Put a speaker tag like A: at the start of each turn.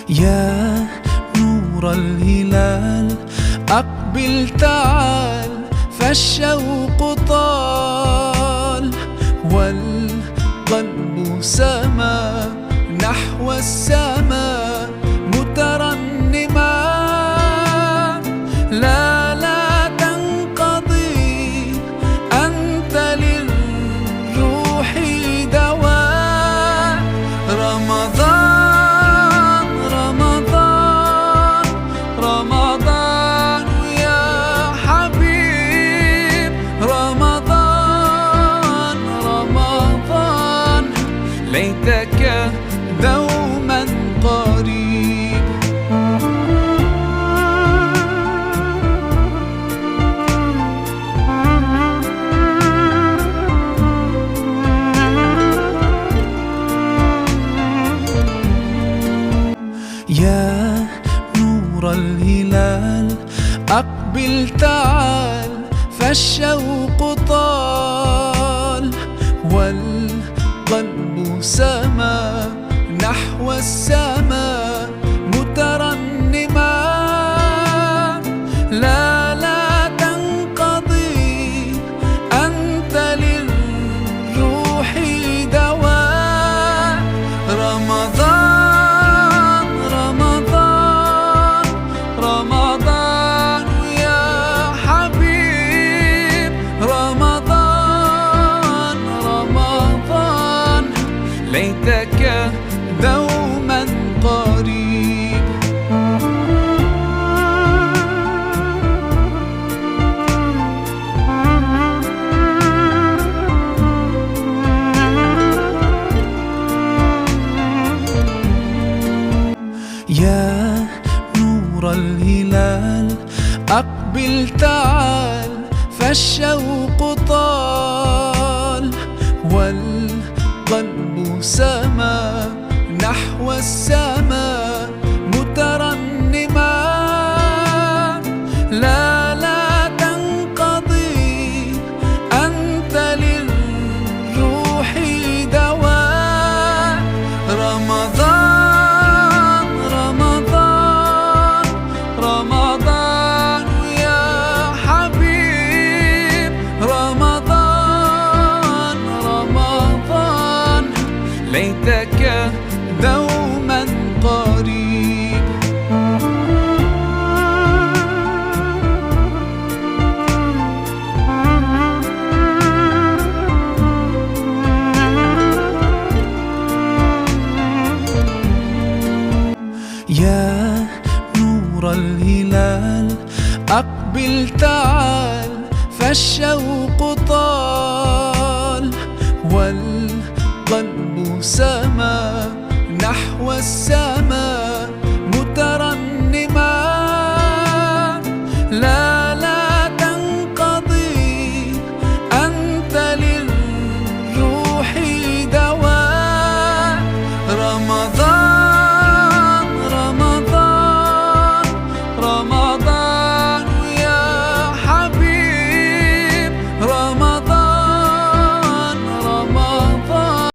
A: يا نور الهلال أقبل تعال، فالشوق طال والقلب سما نحو السماء مترنما. لا تنقضي، أنت للروح دواء. رمضان رمضان رمضان يا حبيب، رمضان رمضان ليتك دوما قريب. يا نور الهلال أقبل تعال، فالشوق طال والقلب سما نحو السماء مترنما. لا تنقضي، أنت للروح دواء. رمضان رمضان رمضان يا حبيب، رمضان رمضان ليتك دوما قريب. يا نور الهلال أقبل تعال، فالشوق طال والقلب سما نحو السماء مترنما. لا تنقضي، أنت للروح دواء. رمضان رمضان رمضان يا حبيب، رمضان رمضان ليتك دوما قريب. يا نور الهلال أقبل تعال، فالشوق طال